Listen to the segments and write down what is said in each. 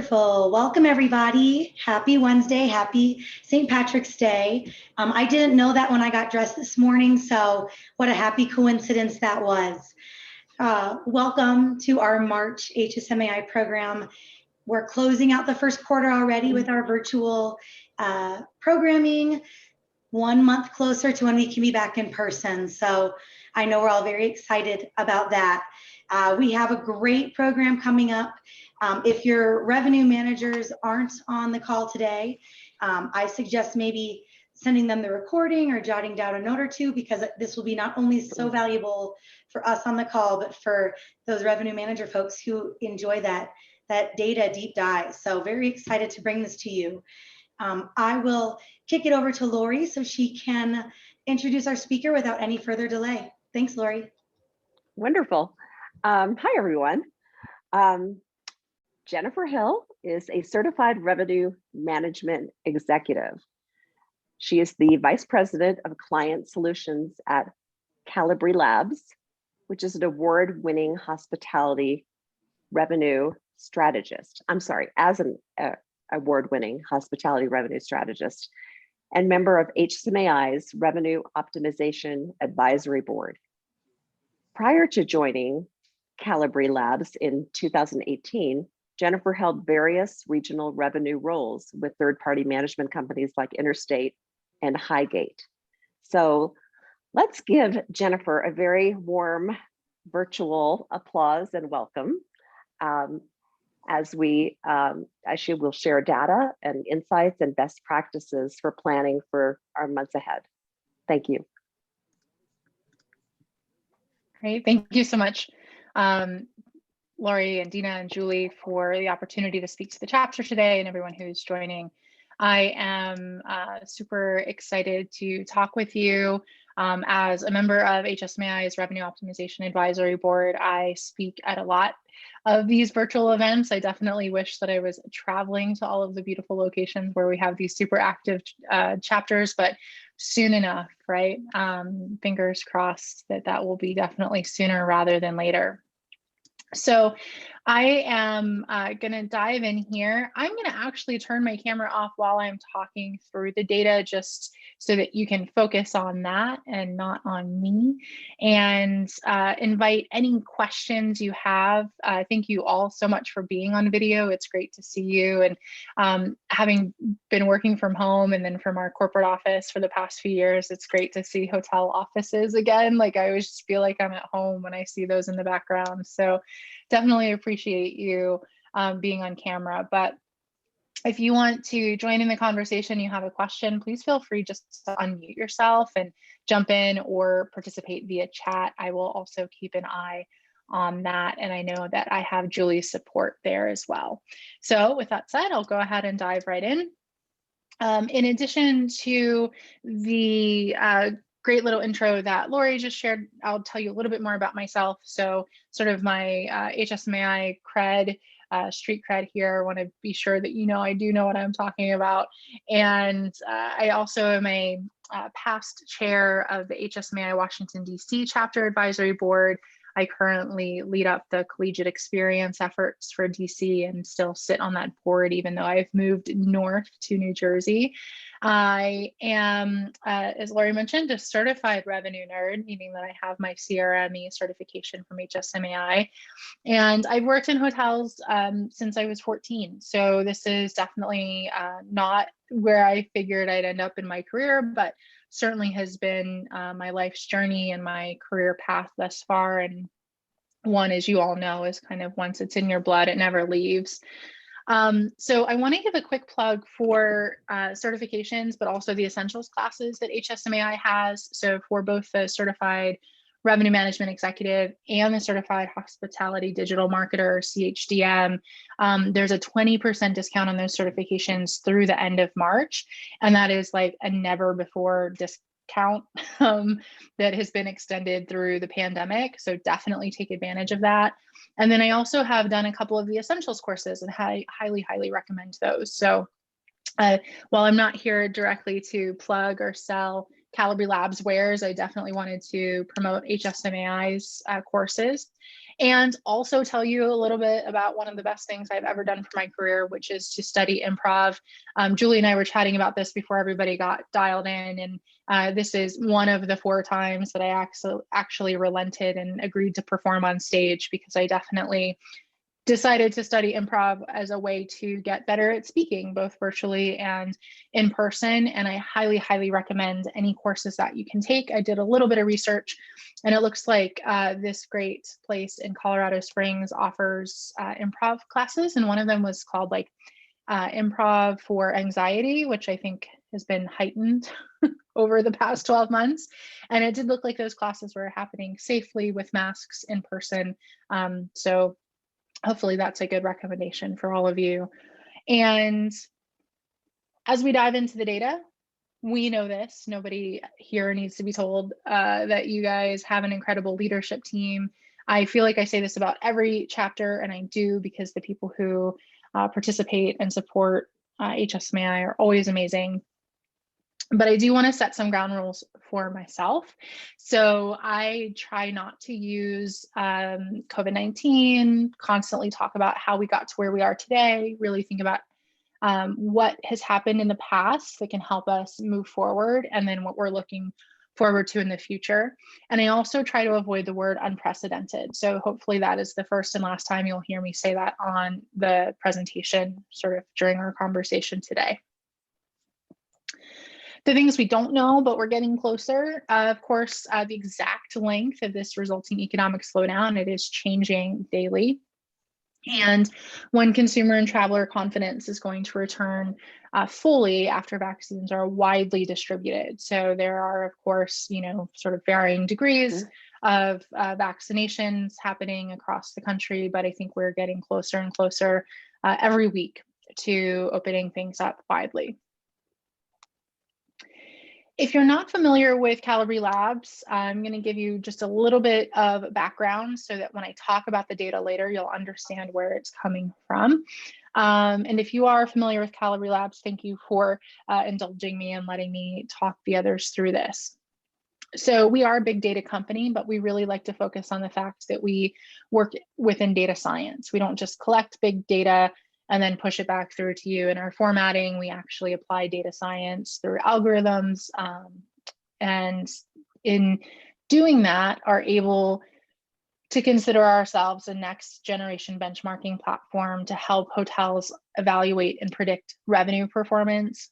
Wonderful. Welcome, everybody. Happy Wednesday. Happy St. Patrick's Day. I didn't know that when I got dressed this morning, so what a happy coincidence that was. Welcome to our March HSMAI program. We're closing out the first quarter already with our virtual programming, 1 month closer to when we can be back in person. So I know we're all very excited about that. We have a great program coming up. If your revenue managers aren't on the call today, I suggest maybe sending them the recording or jotting down a note or two, because this will be not only so valuable for us on the call, but for those revenue manager folks who enjoy that data deep dive. So very excited to bring this to you. I will kick it over to Lori so she can introduce our speaker without any further delay. Thanks, Lori. Wonderful. Hi, everyone. Jennifer Hill is a certified revenue management executive. She is the vice president of client solutions at Kalibri Labs, which is an award-winning hospitality revenue strategist. I'm sorry, as an award-winning hospitality revenue strategist and member of HSMAI's Revenue Optimization Advisory Board. Prior to joining Kalibri Labs in 2018, Jennifer held various regional revenue roles with third-party management companies like Interstate and Highgate. So let's give Jennifer a very warm virtual applause and welcome as she will share data and insights and best practices for planning for our months ahead. Thank you. Great, thank you so much, Lori and Dina and Julie, for the opportunity to speak to the chapter today and everyone who's joining. I am super excited to talk with you. As a member of HSMAI's Revenue Optimization Advisory Board, I speak at a lot of these virtual events. I definitely wish that I was traveling to all of the beautiful locations where we have these super active chapters, but soon enough, right? Fingers crossed that will be definitely sooner rather than later. So I am going to dive in here. I'm going to actually turn my camera off while I'm talking through the data, just so that you can focus on that and not on me, and invite any questions you have. Thank you all so much for being on video. It's great to see you. And having been working from home and then from our corporate office for the past few years, it's great to see hotel offices again. Like, I always just feel like I'm at home when I see those in the background. So definitely appreciate you being on camera. But if you want to join in the conversation, you have a question, please feel free just to unmute yourself and jump in or participate via chat. I will also keep an eye on that, and I know that I have Julie's support there as well. So with that said, I'll go ahead and dive right in. In addition to the great little intro that Lori just shared, I'll tell you a little bit more about myself. So sort of my HSMAI cred, street cred here. I want to be sure that you know I do know what I'm talking about. And I also am a past chair of the HSMAI Washington, D.C. Chapter Advisory Board. I currently lead up the collegiate experience efforts for DC and still sit on that board, even though I've moved north to New Jersey. I am, as Lori mentioned, a certified revenue nerd, meaning that I have my CRME certification from HSMAI. And I've worked in hotels since I was 14. So this is definitely not where I figured I'd end up in my career, but certainly has been my life's journey and my career path thus far. And one, as you all know, is kind of once it's in your blood, it never leaves. So I want to give a quick plug for certifications, but also the essentials classes that HSMAI has. So for both the certified revenue management executive and the certified hospitality digital marketer, CHDM, there's a 20% discount on those certifications through the end of March. And that is like a never before discount that has been extended through the pandemic. So definitely take advantage of that. And then I also have done a couple of the essentials courses and highly recommend those. So while I'm not here directly to plug or sell Kalibri Labs wares, I definitely wanted to promote HSMAI's courses. and also tell you a little bit about one of the best things I've ever done for my career, which is to study improv. Julie and I were chatting about this before everybody got dialed in, and this is one of the 4 times that I actually relented and agreed to perform on stage, because I definitely decided to study improv as a way to get better at speaking, both virtually and in person. And I highly, highly recommend any courses that you can take. I did a little bit of research, and it looks like this great place in Colorado Springs offers improv classes. And one of them was called like Improv for Anxiety, which I think has been heightened over the past 12 months. And it did look like those classes were happening safely with masks in person. So hopefully that's a good recommendation for all of you. And as we dive into the data, we know this, nobody here needs to be told that you guys have an incredible leadership team. I feel like I say this about every chapter, and I do, because the people who participate and support HSMAI are always amazing. But I do want to set some ground rules for myself. So I try not to use COVID-19, constantly talk about how we got to where we are today, really think about what has happened in the past that can help us move forward, and then what we're looking forward to in the future. And I also try to avoid the word unprecedented. So hopefully that is the first and last time you'll hear me say that on the presentation, sort of during our conversation today. The things we don't know, but we're getting closer, of course, the exact length of this resulting economic slowdown, it is changing daily. And when consumer and traveler confidence is going to return fully after vaccines are widely distributed. So there are, of course, sort of varying degrees of vaccinations happening across the country, but I think we're getting closer and closer every week to opening things up widely. If you're not familiar with Kalibri Labs, I'm going to give you just a little bit of background so that when I talk about the data later, you'll understand where it's coming from. And if you are familiar with Kalibri Labs, thank you for indulging me and letting me talk the others through this. So we are a big data company, but we really like to focus on the fact that we work within data science. We don't just collect big data and then push it back through to you in our formatting. We actually apply data science through algorithms, and in doing that are able to consider ourselves a next generation benchmarking platform to help hotels evaluate and predict revenue performance.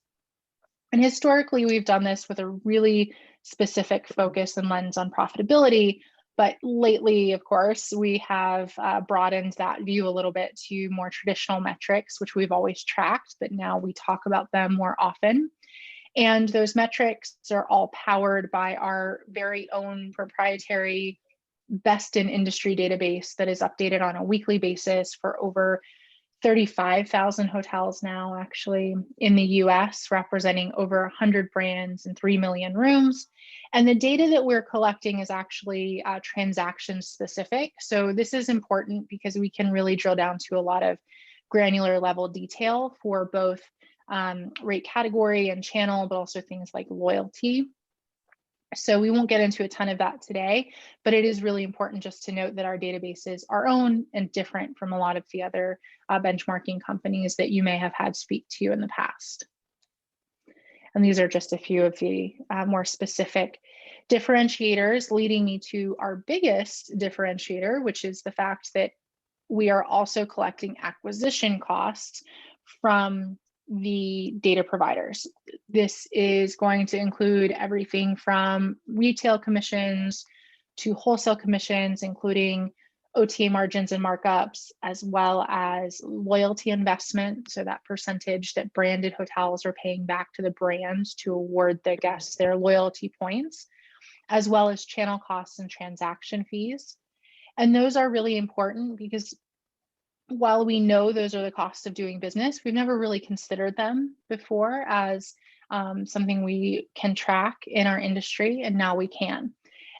And historically, we've done this with a really specific focus and lens on profitability. But lately, of course, we have broadened that view a little bit to more traditional metrics, which we've always tracked, but now we talk about them more often. And those metrics are all powered by our very own proprietary best in industry database that is updated on a weekly basis for over 35,000 hotels now, actually, in the US, representing over 100 brands and 3 million rooms. And the data that we're collecting is actually transaction specific. So this is important because we can really drill down to a lot of granular level detail for both rate category and channel, but also things like loyalty. So we won't get into a ton of that today, but it is really important just to note that our database is our own and different from a lot of the other benchmarking companies that you may have had speak to you in the past. And these are just a few of the more specific differentiators, leading me to our biggest differentiator, which is the fact that we are also collecting acquisition costs from the data providers. This is going to include everything from retail commissions to wholesale commissions, including OTA margins and markups, as well as loyalty investment. So that percentage that branded hotels are paying back to the brands to award their guests their loyalty points, as well as channel costs and transaction fees. And those are really important because while we know those are the costs of doing business, we've never really considered them before as something we can track in our industry, and now we can.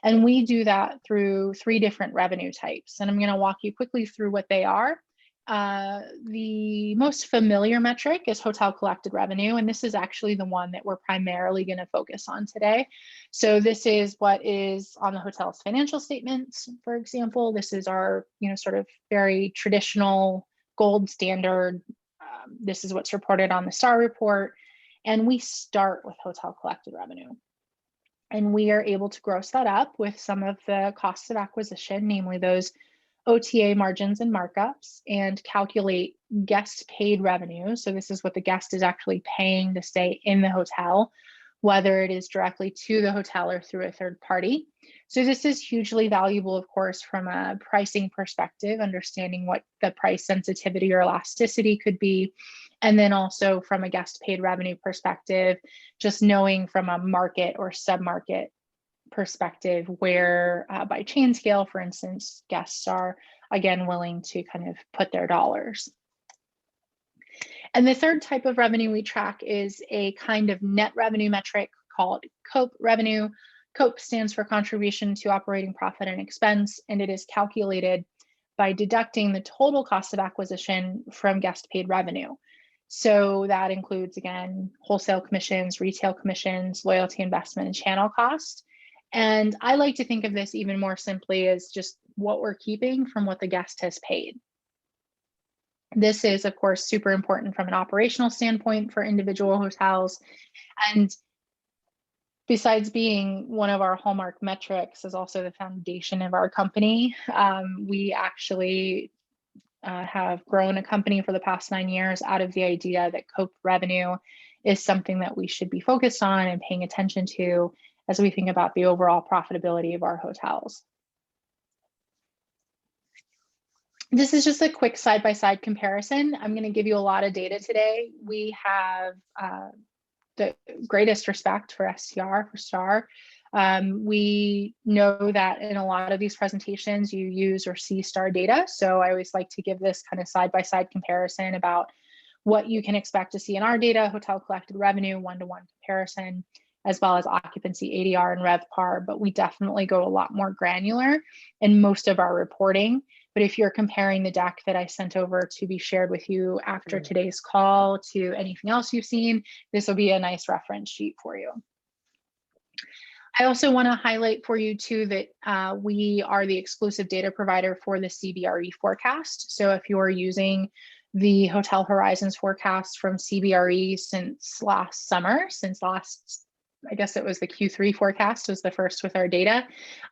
And we do that through 3 different revenue types. And I'm going to walk you quickly through what they are the most familiar metric is hotel collected revenue, and this is actually the one that we're primarily going to focus on today. So this is what is on the hotel's financial statements, for example. This is our, sort of very traditional gold standard. This is what's reported on the STAR report, and we start with hotel collected revenue. And we are able to gross that up with some of the costs of acquisition, namely those OTA margins and markups, and calculate guest paid revenue. So this is what the guest is actually paying to stay in the hotel, whether it is directly to the hotel or through a third party. So this is hugely valuable, of course, from a pricing perspective, understanding what the price sensitivity or elasticity could be. And then also from a guest paid revenue perspective, just knowing from a market or sub-market perspective where by chain scale, for instance, guests are again willing to kind of put their dollars. And the third type of revenue we track is a kind of net revenue metric called COPE revenue. COPE stands for contribution to operating profit and expense, and it is calculated by deducting the total cost of acquisition from guest paid revenue. So that includes, again, wholesale commissions, retail commissions, loyalty investment, and channel cost. And I like to think of this even more simply as just what we're keeping from what the guest has paid. This is, of course, super important from an operational standpoint for individual hotels. And besides being one of our hallmark metrics, is also the foundation of our company. We actually have grown a company for the past 9 years out of the idea that COPE revenue is something that we should be focused on and paying attention to as we think about the overall profitability of our hotels. This is just a quick side-by-side comparison. I'm going to give you a lot of data today. We have the greatest respect for STR, for STAR. We know that in a lot of these presentations, you use or see STAR data. So I always like to give this kind of side-by-side comparison about what you can expect to see in our data, hotel collected revenue, one-to-one comparison, as well as occupancy, ADR, and RevPAR, but we definitely go a lot more granular in most of our reporting. But if you're comparing the deck that I sent over to be shared with you after today's call to anything else you've seen, this will be a nice reference sheet for you. I also want to highlight for you too that we are the exclusive data provider for the CBRE forecast. So if you're using the Hotel Horizons forecast from CBRE since last summer, I guess it was the Q3 forecast was the first with our data.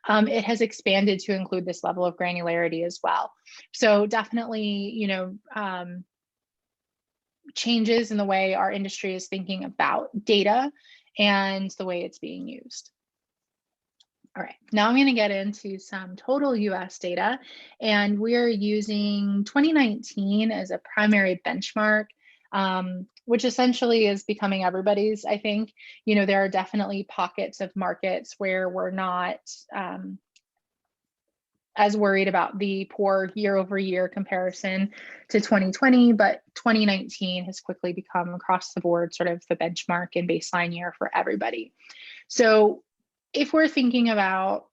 It has expanded to include this level of granularity as well. So definitely, changes in the way our industry is thinking about data and the way it's being used. All right, now I'm going to get into some total US data, and we're using 2019 as a primary benchmark. Which essentially is becoming everybody's, I think. There are definitely pockets of markets where we're not as worried about the poor year-over-year comparison to 2020, but 2019 has quickly become across the board sort of the benchmark and baseline year for everybody. So if we're thinking about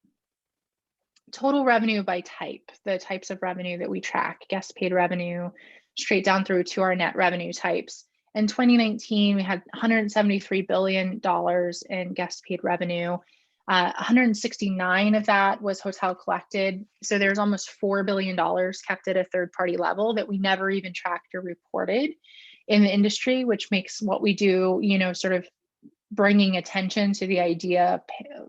total revenue by type, the types of revenue that we track, guest paid revenue, straight down through to our net revenue types. In 2019, we had $173 billion in guest paid revenue. 169 of that was hotel collected. So there's almost $4 billion kept at a third party level that we never even tracked or reported in the industry, which makes what we do, sort of bringing attention to the idea of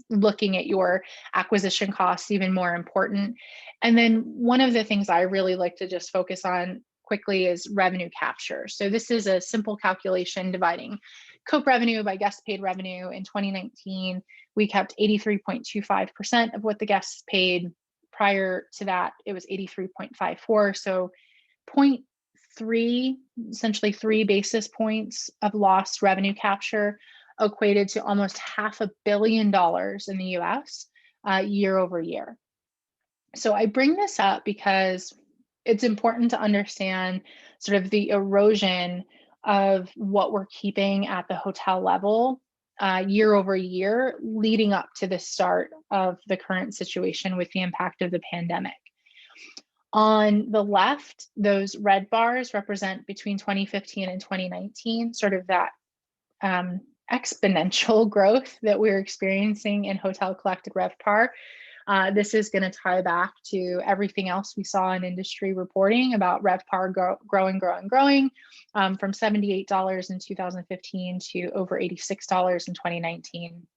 looking at your acquisition costs even more important. And then one of the things I really like to just focus on quickly is revenue capture. So this is a simple calculation dividing COPE revenue by guest paid revenue. In 2019, we kept 83.25% of what the guests paid. Prior to that, it was 83.54. So 0.3, essentially 3 basis points of lost revenue capture equated to almost $500 million in the US year over year. So I bring this up because it's important to understand sort of the erosion of what we're keeping at the hotel level year over year leading up to the start of the current situation with the impact of the pandemic. On the left, those red bars represent between 2015 and 2019, sort of that exponential growth that we're experiencing in hotel collected RevPAR. This is going to tie back to everything else we saw in industry reporting about RevPAR growing from $78 in 2015 to over $86 in 2019.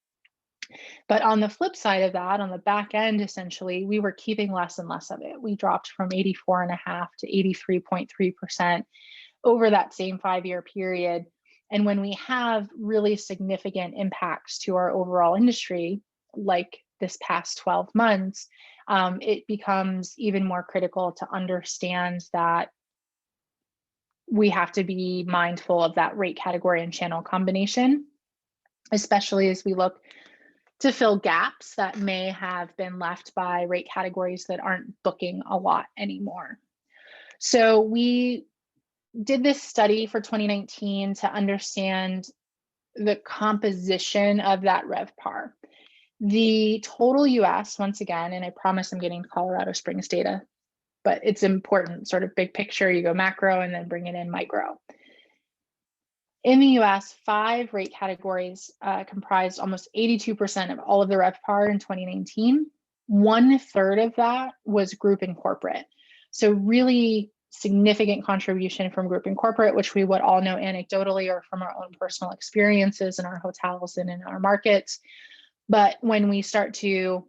But on the flip side of that, on the back end, essentially, we were keeping less and less of it. We dropped from 84.5% to 83.3% over that same 5-year period. And when we have really significant impacts to our overall industry, like this past 12 months, it becomes even more critical to understand that we have to be mindful of that rate category and channel combination, especially as we look to fill gaps that may have been left by rate categories that aren't booking a lot anymore. So we did this study for 2019 to understand the composition of that RevPAR. The total US, once again, and I promise I'm getting Colorado Springs data, but it's important, sort of big picture, you go macro and then bring it in micro. In the US, 5 rate categories comprised almost 82% of all of the RevPAR in 2019. 1/3 of that was group and corporate. So really significant contribution from group and corporate, which we would all know anecdotally or from our own personal experiences in our hotels and in our markets. But when we start to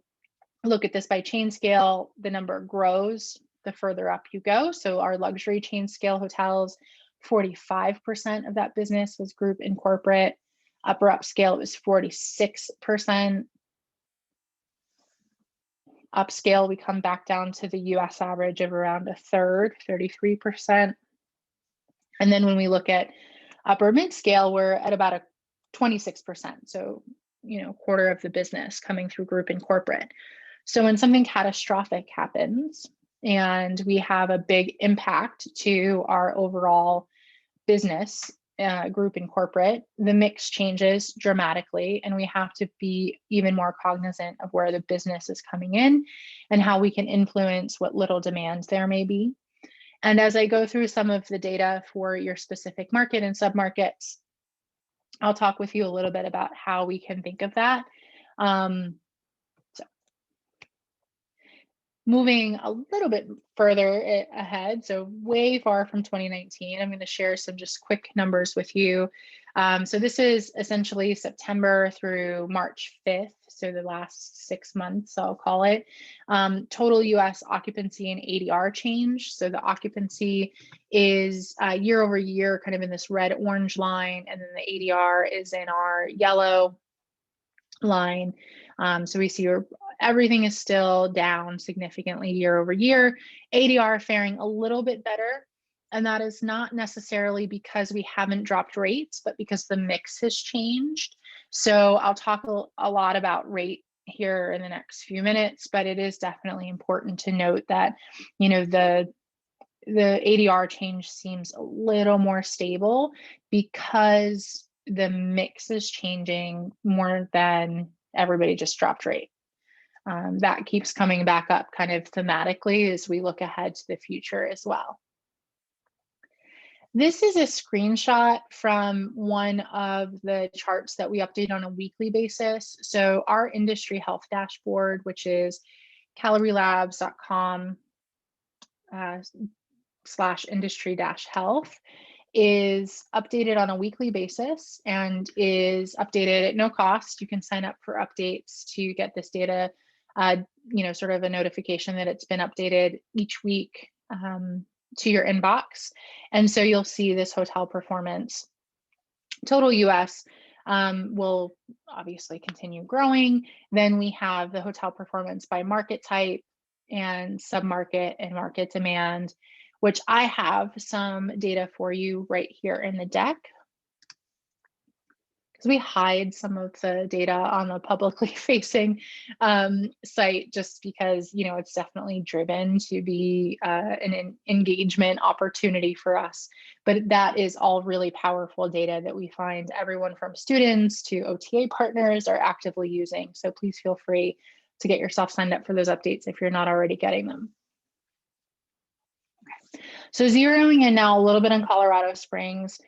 look at this by chain scale, the number grows the further up you go. So our luxury chain scale hotels, 45% of that business was group and corporate. Upper upscale, it was 46%. Upscale, we come back down to the US average of around 1/3, 33%. And then when we look at upper mid-scale, we're at about a 26%. So, quarter of the business coming through group and corporate. So when something catastrophic happens and we have a big impact to our overall business, group and corporate, the mix changes dramatically, and we have to be even more cognizant of where the business is coming in and how we can influence what little demand there may be. And as I go through some of the data for your specific market and submarkets, I'll talk with you a little bit about how we can think of that. Moving a little bit further ahead, so way far from 2019, I'm going to share some just quick numbers with you. So this is essentially September through March 5th, so the last 6 months, I'll call it. Total US occupancy and ADR change. So the occupancy is year over year, kind of in this red-orange line, and then the ADR is in our yellow line. So we see everything is still down significantly year over year. ADR faring a little bit better, and that is not necessarily because we haven't dropped rates, but because the mix has changed. So I'll talk a lot about rate here in the next few minutes, but it is definitely important to note that, the ADR change seems a little more stable because the mix is changing more than everybody just dropped rate. That keeps coming back up kind of thematically as we look ahead to the future as well. This is a screenshot from one of the charts that we update on a weekly basis. So our industry health dashboard, which is KalibriLabs.com /industry-health, is updated on a weekly basis and is updated at no cost. You can sign up for updates to get this data, sort of a notification that it's been updated each week to your inbox. And so you'll see this hotel performance. Total US will obviously continue growing. Then we have the hotel performance by market type and submarket and market demand, which I have some data for you right here in the deck. Because we hide some of the data on the publicly facing site just because, it's definitely driven to be an engagement opportunity for us. But that is all really powerful data that we find everyone from students to OTA partners are actively using. So please feel free to get yourself signed up for those updates if you're not already getting them. So zeroing in now a little bit on Colorado Springs.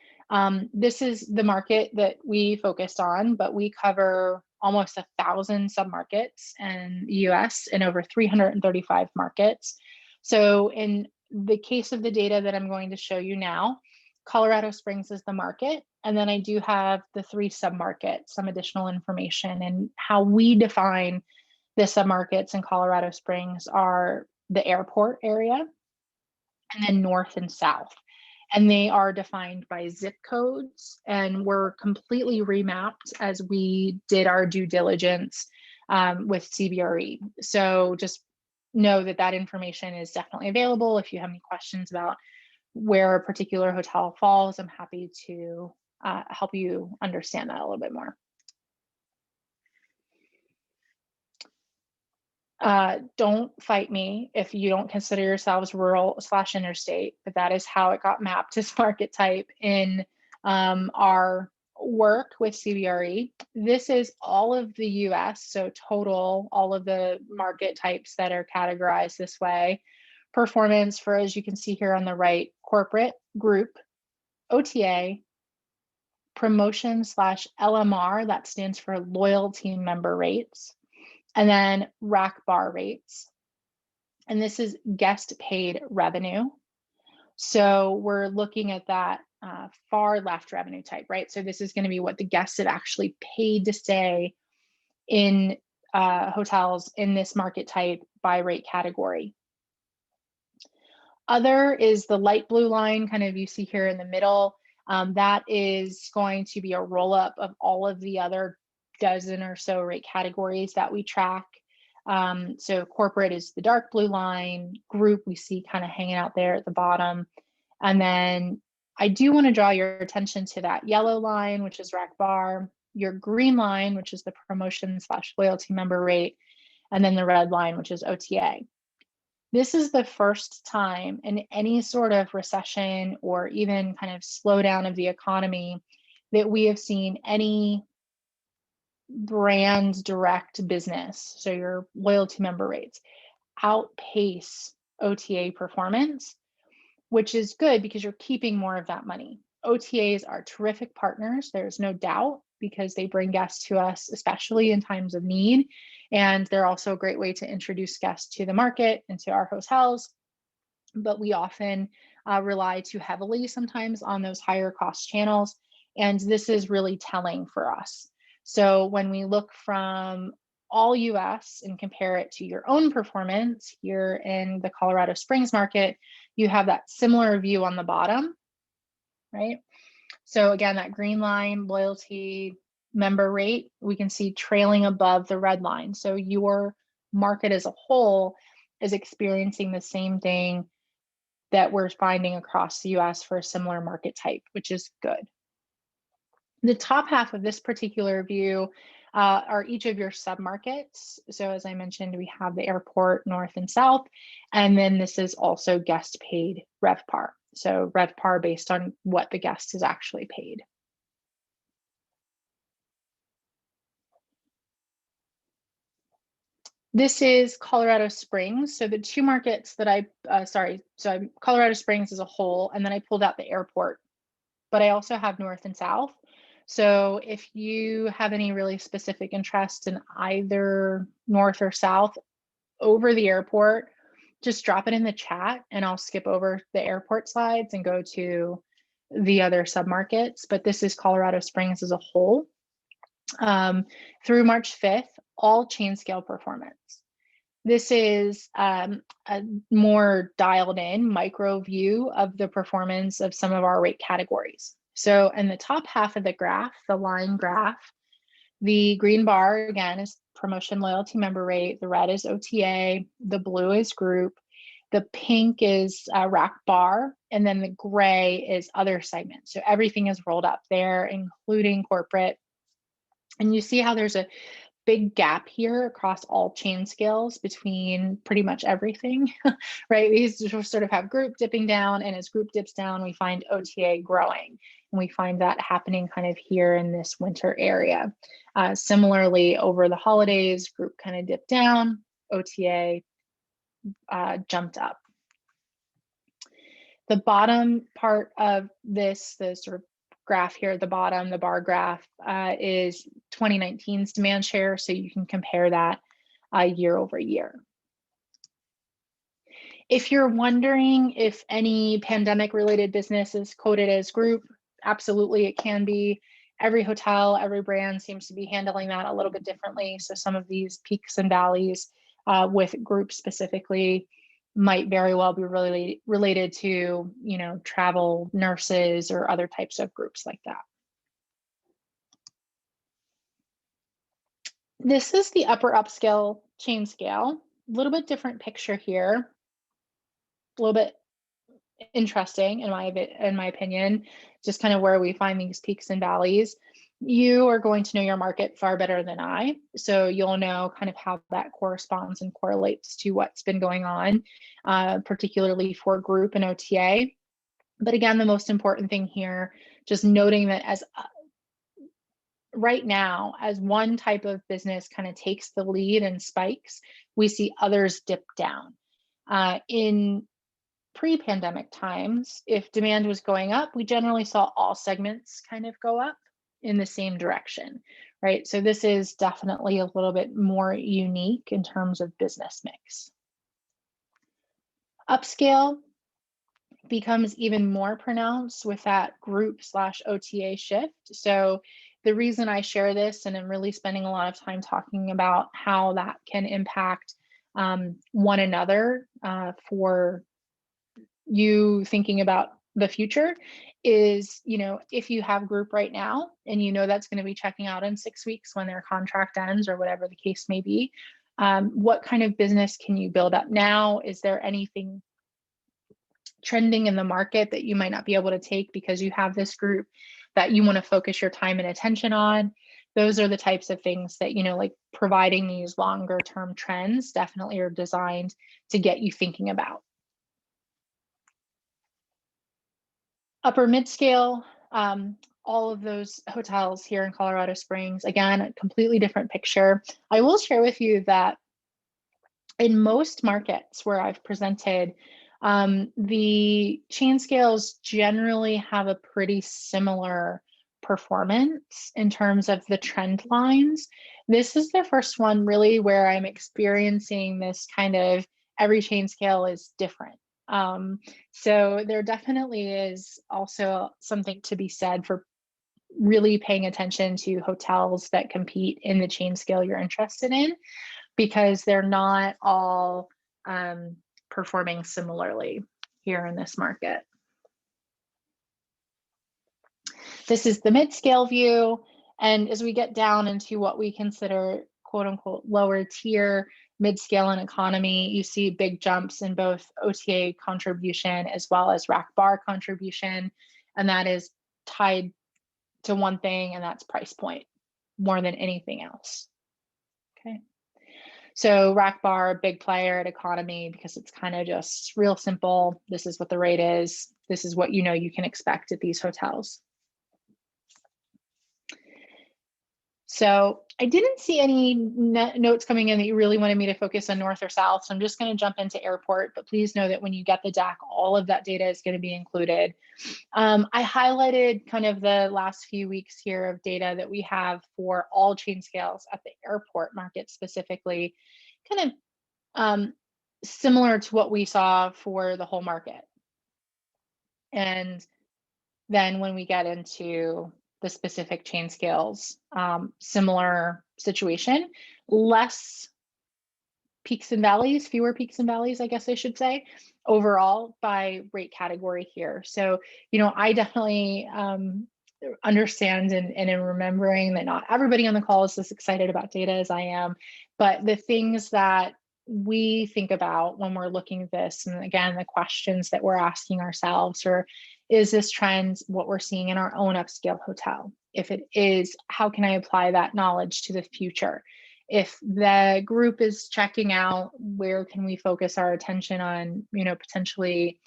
This is the market that we focused on, but we cover almost 1,000 submarkets in the US and over 335 markets. So in the case of the data that I'm going to show you now, Colorado Springs is the market. And then I do have the 3 submarkets, some additional information, and how we define the submarkets in Colorado Springs are the airport area, and then north and south. And they are defined by zip codes and were completely remapped as we did our due diligence with CBRE. So just know that that information is definitely available. If you have any questions about where a particular hotel falls, I'm happy to help you understand that a little bit more. Don't fight me if you don't consider yourselves rural/interstate, but that is how it got mapped as market type in our work with CBRE. This is all of the US, so total, all of the market types that are categorized this way. Performance for, as you can see here on the right, corporate, group, OTA, promotion/LMR, that stands for loyalty member rates, and then rack bar rates. And this is guest paid revenue. So we're looking at that far left revenue type, right? So this is going to be what the guests have actually paid to stay in hotels in this market type by rate category. Other is the light blue line, kind of you see here in the middle. That is going to be a roll up of all of the other dozen or so rate categories that we track. So corporate is the dark blue line, group we see kind of hanging out there at the bottom. And then I do want to draw your attention to that yellow line, which is rack bar, your green line, which is the promotion/loyalty member rate, and then the red line, which is OTA. This is the first time in any sort of recession or even kind of slowdown of the economy that we have seen any brand direct business, so your loyalty member rates, outpace OTA performance, which is good because you're keeping more of that money. OTAs are terrific partners, there's no doubt, because they bring guests to us, especially in times of need. And they're also a great way to introduce guests to the market and to our hotels. But we often rely too heavily sometimes on those higher cost channels. And this is really telling for us. So when we look from all US and compare it to your own performance here in the Colorado Springs market, you have that similar view on the bottom, right? So again, that green line, loyalty member rate, we can see trailing above the red line. So your market as a whole is experiencing the same thing that we're finding across the US for a similar market type, which is good. The top half of this particular view are each of your submarkets. So as I mentioned, we have the airport north and south, and then this is also guest paid RevPAR. So RevPAR based on what the guest is actually paid. This is Colorado Springs. So the 2 markets that Colorado Springs as a whole, and then I pulled out the airport, but I also have north and south. So if you have any really specific interest in either north or south over the airport, just drop it in the chat and I'll skip over the airport slides and go to the other submarkets. But this is Colorado Springs as a whole. Through March 5th, all chain scale performance. This is a more dialed in micro view of the performance of some of our rate categories. So in the top half of the graph, the line graph, the green bar again is promotion loyalty member rate, the red is OTA, the blue is group, the pink is rack bar, and then the gray is other segments. So everything is rolled up there, including corporate. And you see how there's a big gap here across all chain scales between pretty much everything, right? We sort of have group dipping down, and as group dips down, we find OTA growing. And we find that happening kind of here in this winter area. Similarly, over the holidays, group kind of dipped down, OTA jumped up. The bottom part of this, the sort of graph here at the bottom, the bar graph, is 2019's demand share, so you can compare that year over year. If you're wondering if any pandemic-related business is coded as group, absolutely it can be. Every hotel, every brand seems to be handling that a little bit differently. So some of these peaks and valleys with group specifically might very well be related to, you know, travel nurses or other types of groups like that. This is the upper upscale chain scale. A little bit different picture here. A little bit interesting in my opinion, just kind of where we find these peaks and valleys. You are going to know your market far better than I, so you'll know kind of how that corresponds and correlates to what's been going on, particularly for group and OTA. But again, the most important thing here, just noting that as right now, as one type of business kind of takes the lead and spikes, we see others dip down. In pre-pandemic times, if demand was going up, we generally saw all segments kind of go up in the same direction, right? So this is definitely a little bit more unique in terms of business mix. Upscale becomes even more pronounced with that group/OTA shift. So the reason I share this, and I'm really spending a lot of time talking about how that can impact one another for you thinking about the future, is, you know, if you have group right now and you know that's going to be checking out in 6 weeks when their contract ends or whatever the case may be, what kind of business can you build up now? Is there anything trending in the market that you might not be able to take because you have this group that you want to focus your time and attention on? Those are the types of things that, you know, like providing these longer term trends definitely are designed to get you thinking about. Upper mid-scale, all of those hotels here in Colorado Springs, again, a completely different picture. I will share with you that in most markets where I've presented, the chain scales generally have a pretty similar performance in terms of the trend lines. This is the first one really where I'm experiencing this kind of every chain scale is different. So there definitely is also something to be said for really paying attention to hotels that compete in the chain scale you're interested in, because they're not all performing similarly here in this market. This is the mid-scale view. And as we get down into what we consider quote unquote lower tier, mid-scale and economy, you see big jumps in both OTA contribution as well as RevPAR contribution. And that is tied to one thing, and that's price point more than anything else. Okay. So RevPAR, big player at economy because it's kind of just real simple. This is what the rate is. This is what you know you can expect at these hotels. So I didn't see any notes coming in that you really wanted me to focus on north or south. So I'm just going to jump into airport, but please know that when you get the deck, all of that data is going to be included. I highlighted kind of the last few weeks here of data that we have for all chain scales at the airport market specifically, kind of similar to what we saw for the whole market. And then when we get into the specific chain scales, similar situation, less peaks and valleys, fewer peaks and valleys, I guess I should say, overall by rate category here. So, you know, I definitely understand and in remembering that not everybody on the call is as excited about data as I am, but the things that we think about when we're looking at this, and again, the questions that we're asking ourselves are, is this trend what we're seeing in our own upscale hotel? If it is, how can I apply that knowledge to the future? If the group is checking out, where can we focus our attention on, you know, potentially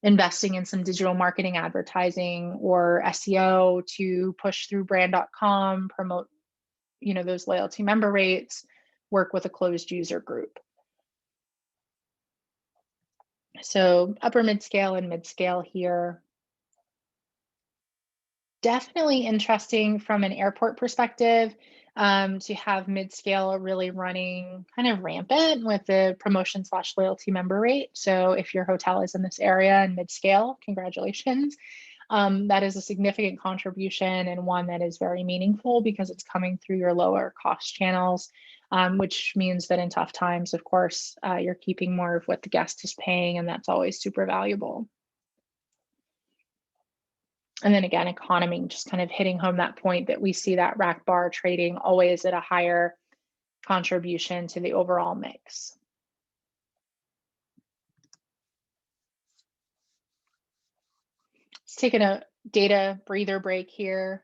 investing in some digital marketing advertising or SEO to push through brand.com, promote, you know, those loyalty member rates, work with a closed user group. So upper mid-scale and mid-scale here. Definitely interesting from an airport perspective to have mid-scale really running kind of rampant with the promotion/loyalty member rate. So if your hotel is in this area and mid-scale, congratulations. That is a significant contribution and one that is very meaningful because it's coming through your lower cost channels, which means that in tough times, of course, you're keeping more of what the guest is paying, and that's always super valuable. And then again, economy, just kind of hitting home that point that we see that rack bar trading always at a higher contribution to the overall mix. Let's take a data breather break here.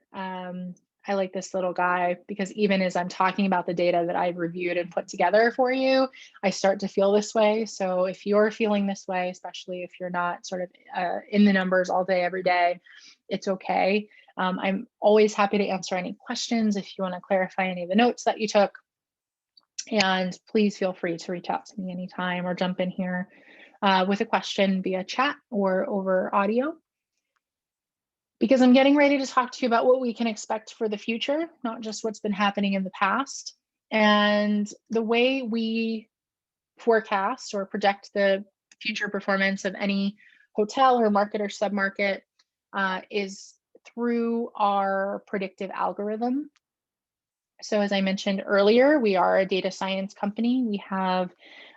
I like this little guy because even as I'm talking about the data that I've reviewed and put together for you, I start to feel this way. So if you're feeling this way, especially if you're not sort of in the numbers all day, every day, it's okay. I'm always happy to answer any questions if you want to clarify any of the notes that you took. And please feel free to reach out to me anytime or jump in here with a question via chat or over audio. Because I'm getting ready to talk to you about what we can expect for the future, not just what's been happening in the past. And the way we forecast or project the future performance of any hotel or market or submarket is through our predictive algorithm. So as I mentioned earlier, we are a data science company. We have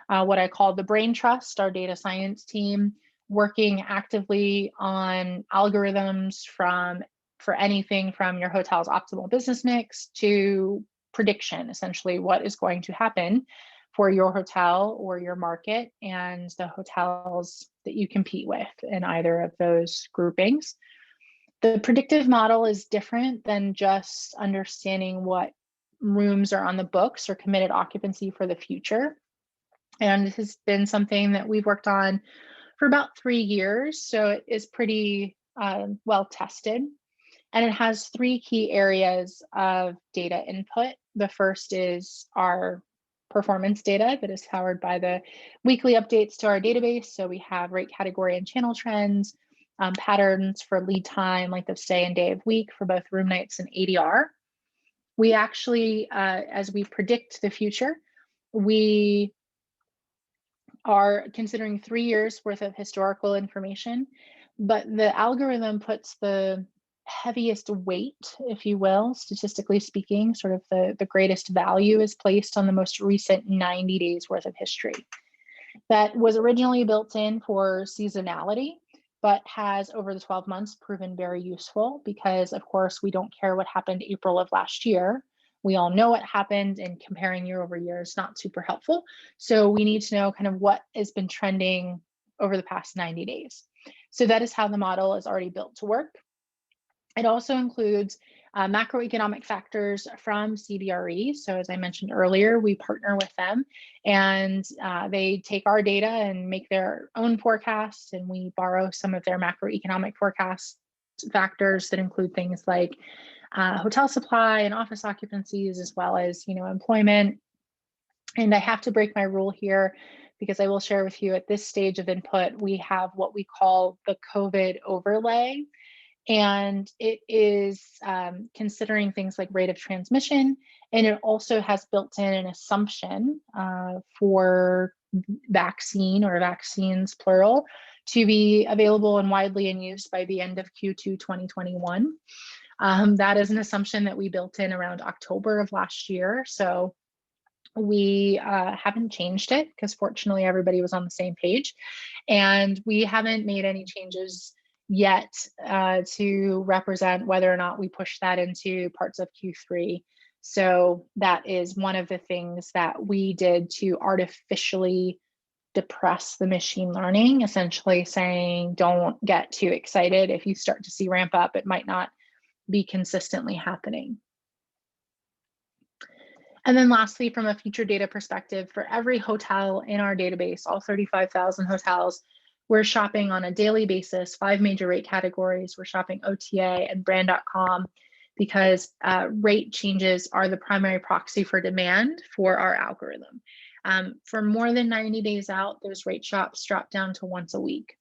what I call the brain trust, our data science team, working actively on algorithms for anything from your hotel's optimal business mix to prediction, essentially what is going to happen for your hotel or your market and the hotels that you compete with in either of those groupings. The predictive model is different than just understanding what rooms are on the books or committed occupancy for the future. And this has been something that we've worked on for about 3 years. So it is pretty well tested. And it has 3 key areas of data input. The first is our performance data that is powered by the weekly updates to our database. So we have rate category and channel trends, patterns for lead time, length of stay, and day of week for both room nights and ADR. We actually, as we predict the future, we are considering 3 years worth of historical information, but the algorithm puts the heaviest weight, if you will, statistically speaking, sort of the greatest value is placed on the most recent 90 days worth of history. That was originally built in for seasonality, but has over the 12 months proven very useful because, of course, we don't care what happened April of last year. We all know what happened, and comparing year over year is not super helpful. So we need to know kind of what has been trending over the past 90 days. So that is how the model is already built to work. It also includes macroeconomic factors from CBRE. So as I mentioned earlier, we partner with them and they take our data and make their own forecasts, and we borrow some of their macroeconomic forecast factors that include things like hotel supply and office occupancies, as well as, employment. And I have to break my rule here because I will share with you at this stage of input, we have what we call the COVID overlay. And it is considering things like rate of transmission, and it also has built in an assumption for vaccine or vaccines plural to be available and widely in use by the end of Q2 2021. That is an assumption that we built in around October of last year. So we haven't changed it because fortunately everybody was on the same page, and we haven't made any changes yet to represent whether or not we push that into parts of Q3. So that is one of the things that we did to artificially depress the machine learning, essentially saying, don't get too excited. If you start to see ramp up, it might not be consistently happening. And then lastly, from a future data perspective, for every hotel in our database, all 35,000 hotels, we're shopping on a daily basis, 5 major rate categories. We're shopping OTA and brand.com because rate changes are the primary proxy for demand for our algorithm. For more than 90 days out, those rate shops drop down to once a week.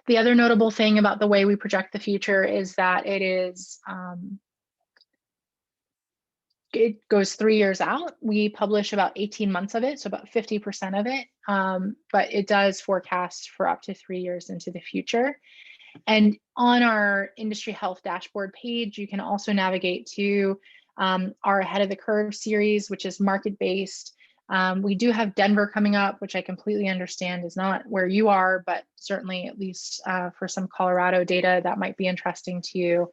The other notable thing about the way we project the future is that it goes 3 years out. We publish about 18 months of it, so about 50% of it, but it does forecast for up to 3 years into the future. And on our industry health dashboard page, you can also navigate to our Ahead of the Curve series, which is market-based. We do have Denver coming up, which I completely understand is not where you are, but certainly at least for some Colorado data that might be interesting to you.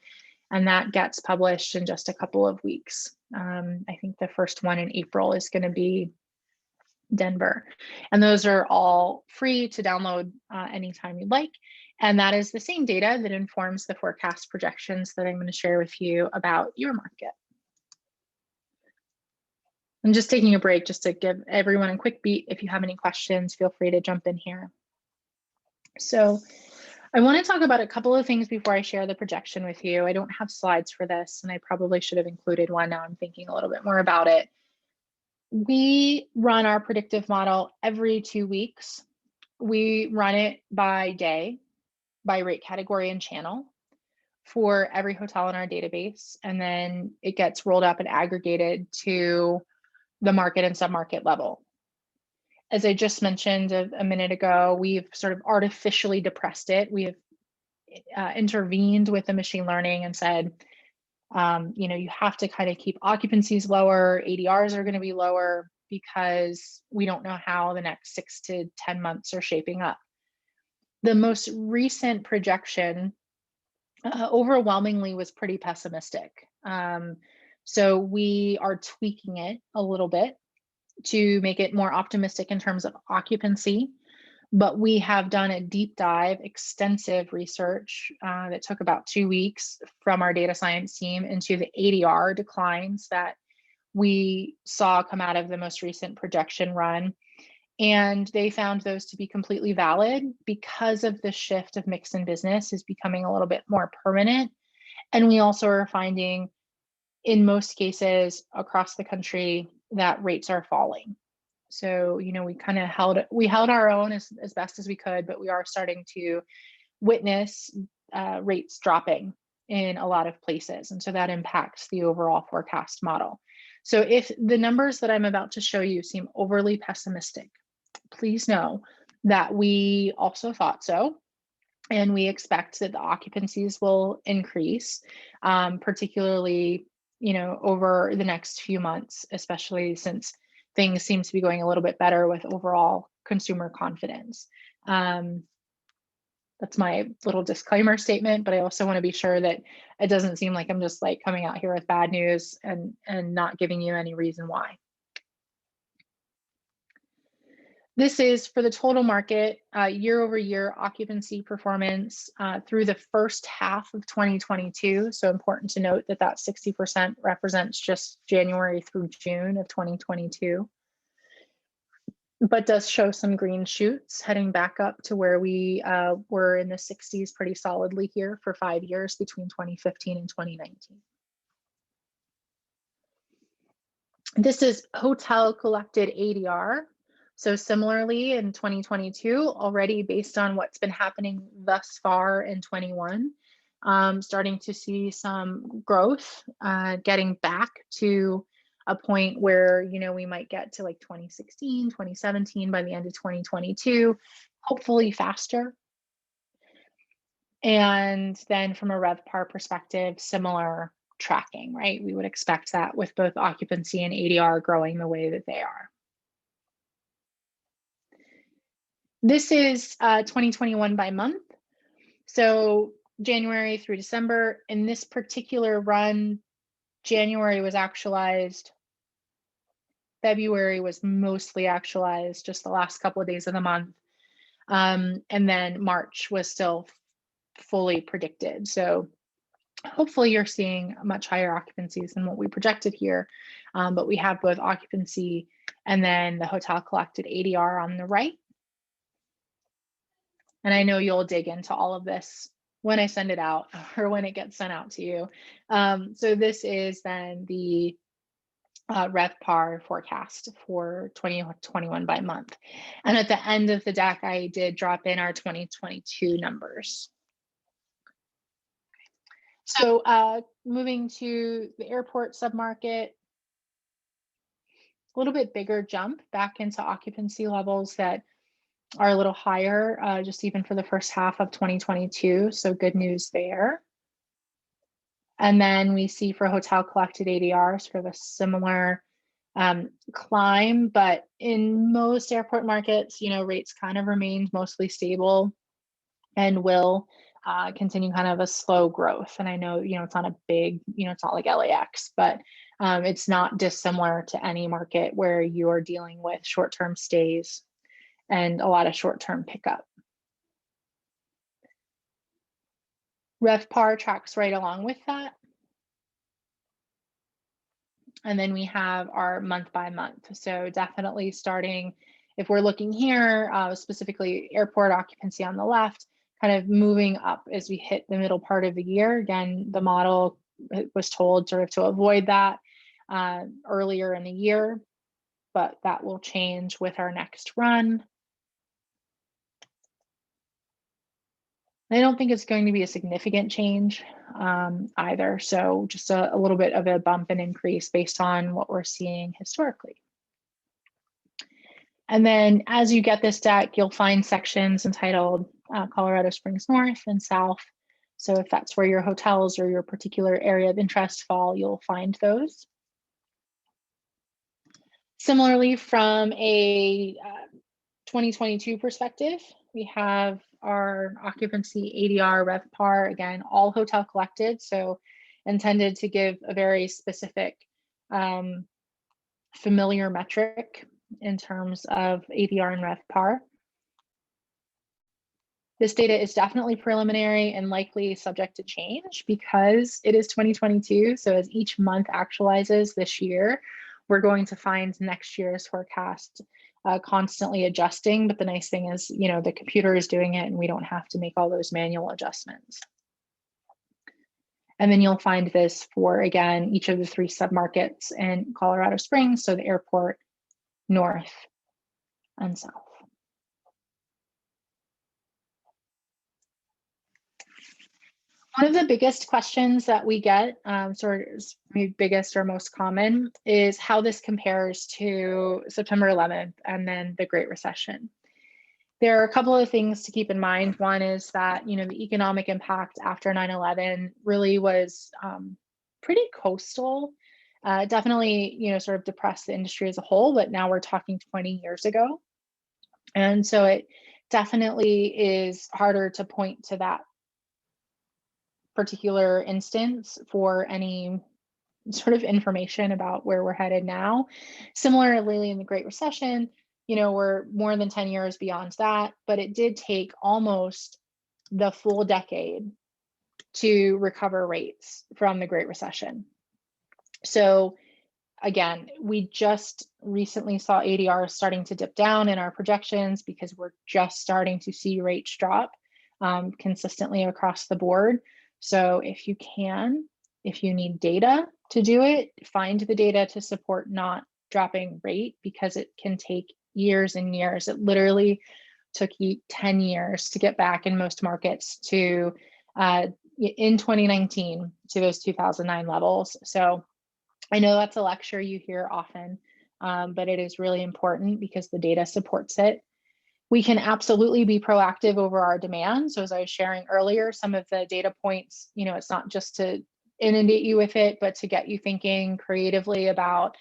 And that gets published in just a couple of weeks. I think the first one in April is going to be Denver. And those are all free to download anytime you'd like. And that is the same data that informs the forecast projections that I'm going to share with you about your market. I'm just taking a break just to give everyone a quick beat. If you have any questions, feel free to jump in here. So I want to talk about a couple of things before I share the projection with you. I don't have slides for this, and I probably should have included one. Now I'm thinking a little bit more about it. We run our predictive model every 2 weeks. We run it by day, by rate category and channel for every hotel in our database. And then it gets rolled up and aggregated to the market and submarket level. As I just mentioned a minute ago, we've sort of artificially depressed it. We have intervened with the machine learning and said, you have to kind of keep occupancies lower, ADRs are going to be lower because we don't know how the next 6 to 10 months are shaping up. The most recent projection overwhelmingly was pretty pessimistic. So we are tweaking it a little bit to make it more optimistic in terms of occupancy. But we have done a deep dive, extensive research that took about 2 weeks from our data science team into the ADR declines that we saw come out of the most recent projection run. And they found those to be completely valid because of the shift of mix and business is becoming a little bit more permanent. And we also are finding in most cases across the country that rates are falling. So, we kind of held our own as best as we could, but we are starting to witness rates dropping in a lot of places. And so that impacts the overall forecast model. So if the numbers that I'm about to show you seem overly pessimistic, please know that we also thought so. And we expect that the occupancies will increase, particularly, over the next few months, especially since things seem to be going a little bit better with overall consumer confidence. That's my little disclaimer statement, but I also want to be sure that it doesn't seem like I'm just like coming out here with bad news and not giving you any reason why. This is for the total market, year over year occupancy performance through the first half of 2022. So important to note that that 60% represents just January through June of 2022, but does show some green shoots heading back up to where we were in the 60s pretty solidly here for 5 years between 2015 and 2019. This is hotel collected ADR. So similarly in 2022, already based on what's been happening thus far in 21, starting to see some growth, getting back to a point where, we might get to like 2016, 2017 by the end of 2022, hopefully faster. And then from a RevPAR perspective, similar tracking, right? We would expect that with both occupancy and ADR growing the way that they are. This is 2021 by month. So January through December. In this particular run, January was actualized. February was mostly actualized, just the last couple of days of the month. And then March was still fully predicted. So hopefully you're seeing much higher occupancies than what we projected here. But we have both occupancy and then the hotel collected ADR on the right. And I know you'll dig into all of this when I send it out or when it gets sent out to you. So this is then the RevPAR forecast for 2021 by month. And at the end of the deck, I did drop in our 2022 numbers. So moving to the airport submarket, a little bit bigger jump back into occupancy levels that are a little higher, just even for the first half of 2022. So good news there. And then we see for hotel collected ADRs for the similar climb, but in most airport markets, rates kind of remained mostly stable and will continue kind of a slow growth. And I know, it's not a big, it's not like LAX, but it's not dissimilar to any market where you're dealing with short-term stays and a lot of short-term pickup. RevPAR tracks right along with that. And then we have our month by month. So definitely starting, if we're looking here, specifically airport occupancy on the left, kind of moving up as we hit the middle part of the year. Again, the model was told sort of to avoid that earlier in the year, but that will change with our next run. I don't think it's going to be a significant change either. So just a little bit of a bump and increase based on what we're seeing historically. And then as you get this deck, you'll find sections entitled Colorado Springs North and South. So if that's where your hotels or your particular area of interest fall, you'll find those. Similarly, from a 2022 perspective, we have our occupancy ADR RevPAR, again, all hotel collected. So intended to give a very specific familiar metric in terms of ADR and RevPAR. This data is definitely preliminary and likely subject to change because it is 2022. So as each month actualizes this year, we're going to find next year's forecast constantly adjusting. But the nice thing is, the computer is doing it and we don't have to make all those manual adjustments. And then you'll find this for, again, each of the 3 submarkets in Colorado Springs. So the airport, north, and south. One of the biggest questions that we get, sort of maybe biggest or most common, is how this compares to September 11th and then the Great Recession. There are a couple of things to keep in mind. One is that, the economic impact after 9/11 really was pretty coastal. Definitely, sort of depressed the industry as a whole, but now we're talking 20 years ago. And so it definitely is harder to point to that particular instance for any sort of information about where we're headed now. Similarly, in the Great Recession, we're more than 10 years beyond that, but it did take almost the full decade to recover rates from the Great Recession. So again, we just recently saw ADR starting to dip down in our projections because we're just starting to see rates drop consistently across the board. So if you need data to do it, find the data to support not dropping rate because it can take years and years. It literally took 10 years to get back in most markets to, in 2019, to those 2009 levels. So I know that's a lecture you hear often, but it is really important because the data supports it. We can absolutely be proactive over our demand. So as I was sharing earlier, some of the data points, it's not just to inundate you with it, but to get you thinking creatively about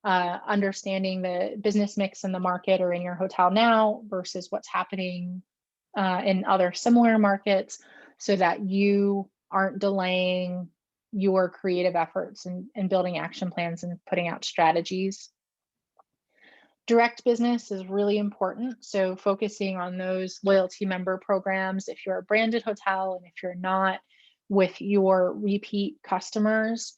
understanding the business mix in the market or in your hotel now versus what's happening in other similar markets so that you aren't delaying your creative efforts and building action plans and putting out strategies. Direct business is really important. So focusing on those loyalty member programs, if you're a branded hotel and if you're not, with your repeat customers,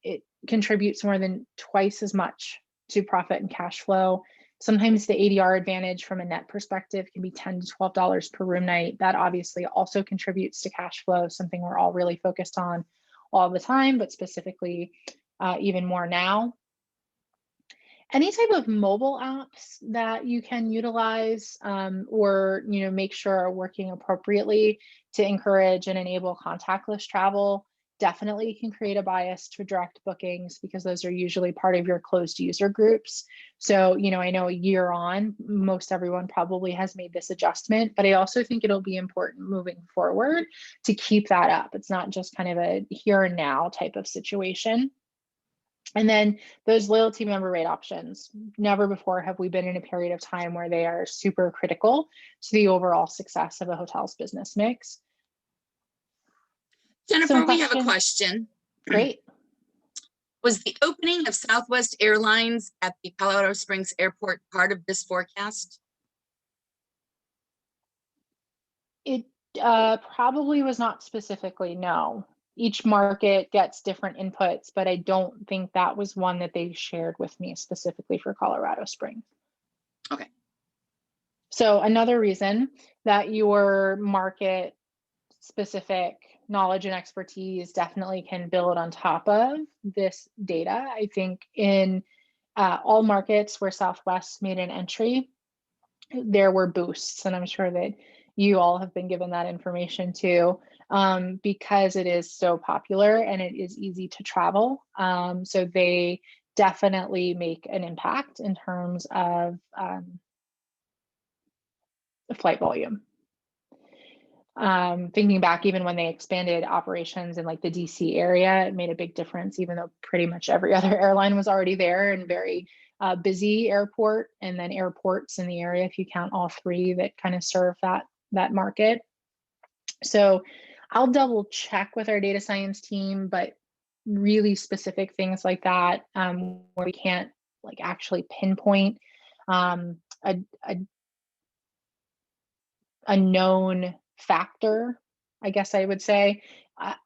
it contributes more than twice as much to profit and cash flow. Sometimes the ADR advantage from a net perspective can be $10 to $12 per room night. That obviously also contributes to cash flow, something we're all really focused on all the time, but specifically even more now. Any type of mobile apps that you can utilize or make sure are working appropriately to encourage and enable contactless travel definitely can create a bias to direct bookings because those are usually part of your closed user groups. So, I know a year on, most everyone probably has made this adjustment, but I also think it'll be important moving forward to keep that up. It's not just kind of a here and now type of situation. And then those loyalty member rate options. Never before have we been in a period of time where they are super critical to the overall success of a hotel's business mix. Jennifer, we have a question. Great. Was the opening of Southwest Airlines at the Colorado Springs Airport part of this forecast? It probably was not specifically, no. Each market gets different inputs, but I don't think that was one that they shared with me specifically for Colorado Springs. Okay. So another reason that your market specific knowledge and expertise definitely can build on top of this data. I think in all markets where Southwest made an entry, there were boosts, and I'm sure that you all have been given that information too, because it is so popular and it is easy to travel. So they definitely make an impact in terms of flight volume. Thinking back, even when they expanded operations in like the DC area, it made a big difference, even though pretty much every other airline was already there and very busy airport, and then airports in the area, if you count all three that kind of serve that market. So I'll double check with our data science team, but really specific things like that, where we can't like actually pinpoint a known factor, I guess I would say,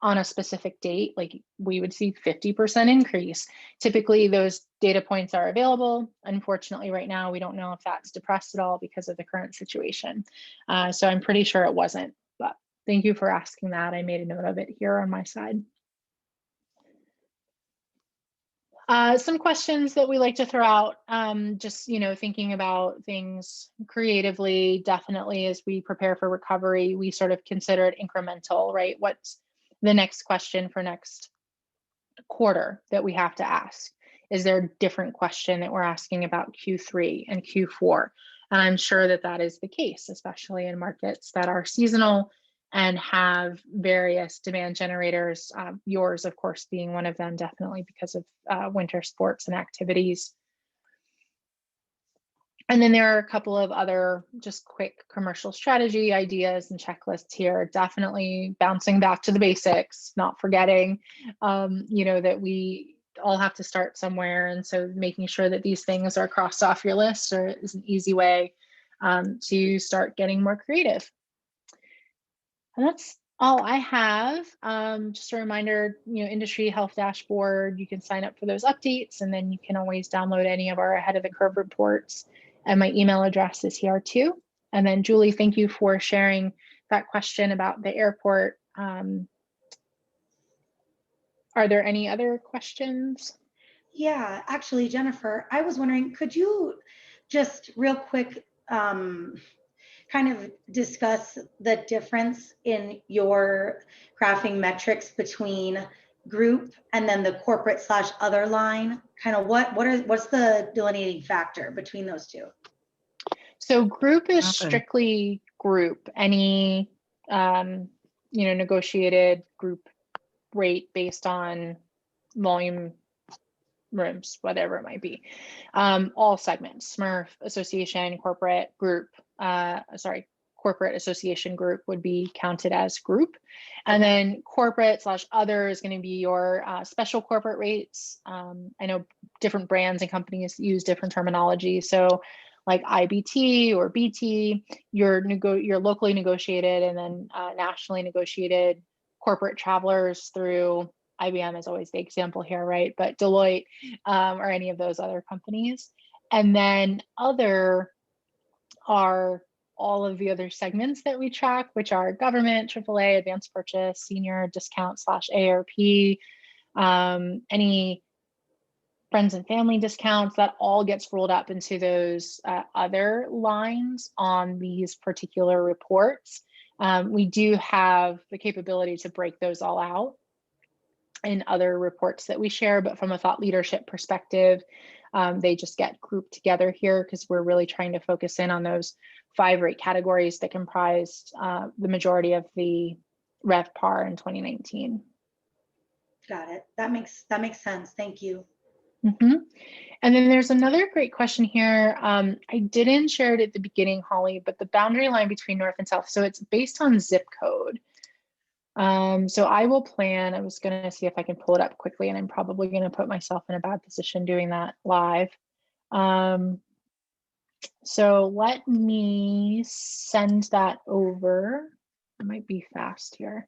on a specific date, like we would see 50% increase. Typically those data points are available. Unfortunately, right now, we don't know if that's depressed at all because of the current situation. So I'm pretty sure it wasn't, but thank you for asking that. I made a note of it here on my side. Some questions that we like to throw out, just, thinking about things creatively, definitely as we prepare for recovery, we sort of consider it incremental, right? What's the next question for next quarter that we have to ask? Is there a different question that we're asking about Q3 and Q4? And I'm sure that that is the case, especially in markets that are seasonal and have various demand generators, yours, of course, being one of them, definitely because of winter sports and activities. And then there are a couple of other just quick commercial strategy ideas and checklists here, definitely bouncing back to the basics, not forgetting, that we all have to start somewhere. And so making sure that these things are crossed off your list is an easy way to start getting more creative. And that's all I have. Just a reminder, industry health dashboard, you can sign up for those updates, and then you can always download any of our ahead of the curve reports. And my email address is here too. And then Julie, thank you for sharing that question about the airport. Are there any other questions? Yeah, actually, Jennifer, I was wondering, could you just real quick kind of discuss the difference in your graphing metrics between group and then the corporate / other line? Kind of what's the delineating factor between those two? So group is strictly group. Any negotiated group rate based on volume, rooms, whatever it might be. All segments, SMERF, association, corporate, group, corporate association group would be counted as group. And then corporate / other is going to be your special corporate rates. I know different brands and companies use different terminology. So like IBT or BT, your locally negotiated and then nationally negotiated corporate travelers through IBM is always the example here, right? But Deloitte or any of those other companies. And then other are all of the other segments that we track, which are government, AAA, advanced purchase, senior discount / ARP, any friends and family discounts, that all gets rolled up into those other lines on these particular reports. We do have the capability to break those all out in other reports that we share, but from a thought leadership perspective, they just get grouped together here because we're really trying to focus in on those 5 rate categories that comprised the majority of the RevPAR in 2019. Got it. That makes sense. Thank you. Mm-hmm. And then there's another great question here. I didn't share it at the beginning, Holly, but the boundary line between North and South. So it's based on zip code. So I will plan, I was going to see if I can pull it up quickly, and I'm probably going to put myself in a bad position doing that live. So let me send that over. It might be fast here.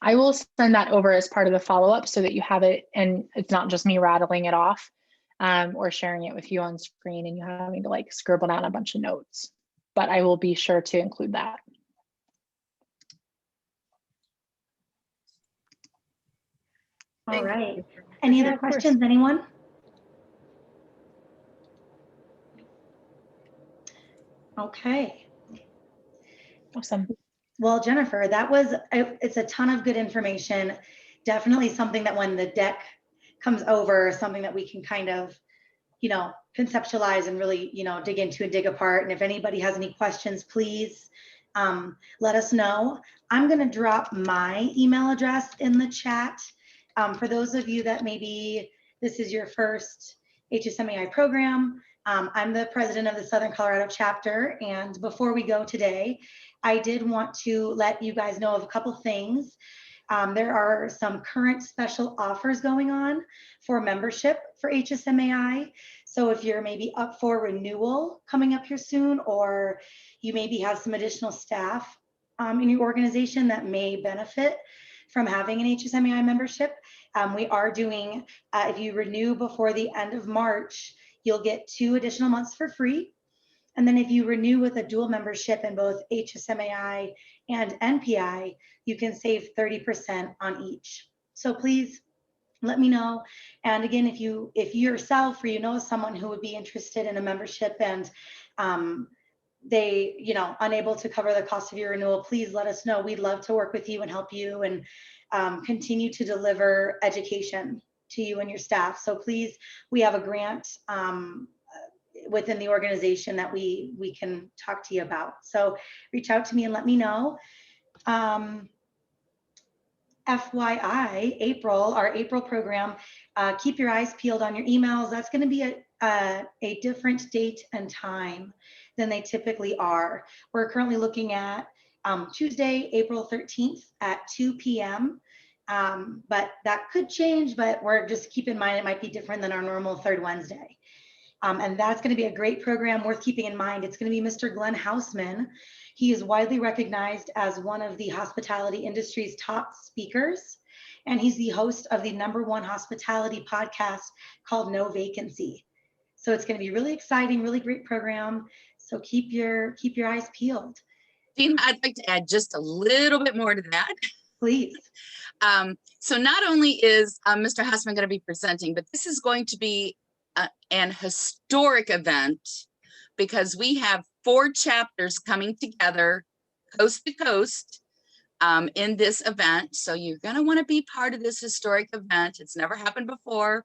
I will send that over as part of the follow-up so that you have it and it's not just me rattling it off or sharing it with you on screen and you having to like scribble down a bunch of notes. But I will be sure to include that. All right. Any other questions, anyone? Okay. Awesome. Well, Jennifer, that was, it's a ton of good information. Definitely something that when the deck comes over, something that we can kind of, conceptualize and really, dig into and dig apart. And if anybody has any questions, please let us know. I'm going to drop my email address in the chat. For those of you that maybe this is your first HSMAI program, I'm the president of the Southern Colorado chapter. And before we go today, I did want to let you guys know of a couple things. There are some current special offers going on for membership for HSMAI. So if you're maybe up for renewal coming up here soon, or you maybe have some additional staff in your organization that may benefit from having an HSMAI membership, we are doing, if you renew before the end of March, you'll get 2 additional months for free. And then if you renew with a dual membership in both HSMAI and NPI, you can save 30% on each. So please let me know. And again, if you yourself or you know someone who would be interested in a membership and they, unable to cover the cost of your renewal, please let us know. We'd love to work with you and help you and continue to deliver education to you and your staff. So please, we have a grant within the organization that we can talk to you about. So reach out to me and let me know. FYI, our April program, keep your eyes peeled on your emails. That's going to be a different date and time than they typically are. We're currently looking at Tuesday, April 13th at 2 p.m. But that could change, but we're just keep in mind it might be different than our normal third Wednesday. And that's going to be a great program worth keeping in mind. It's going to be Mr. Glenn Hausman. He is widely recognized as one of the hospitality industry's top speakers, and he's the host of the #1 hospitality podcast called No Vacancy. So it's going to be really exciting, really great program. So keep your eyes peeled. Dean, I'd like to add just a little bit more to that. Please. So not only is Mr. Hausman going to be presenting, but this is going to be an historic event because we have 4 chapters coming together coast to coast in this event. So you're going to want to be part of this historic event. It's never happened before.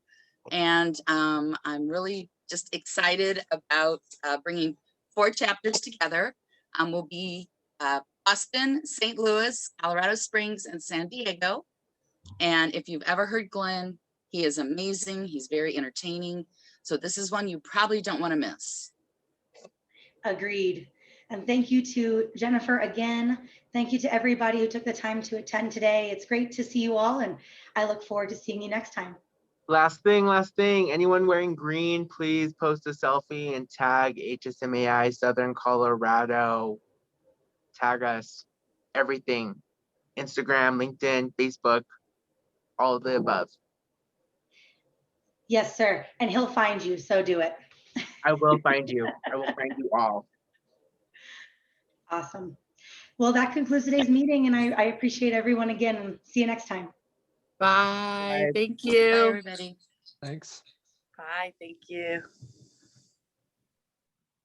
And I'm really just excited about bringing 4 chapters together. We'll be Boston, St. Louis, Colorado Springs, and San Diego. And if you've ever heard Glenn, he is amazing. He's very entertaining. So this is one you probably don't want to miss. Agreed. And thank you to Jennifer again. Thank you to everybody who took the time to attend today. It's great to see you all, and I look forward to seeing you next time. Last thing. Anyone wearing green, please post a selfie and tag HSMAI Southern Colorado. Tag us. Everything. Instagram, LinkedIn, Facebook, all of the above. Yes, sir. And he'll find you, so do it. I will find you. I will find you all. Awesome. Well, that concludes today's meeting, and I appreciate everyone again, and see you next time. Bye. Bye. Thank Bye, you. everybody. Thanks. Bye. Thank you.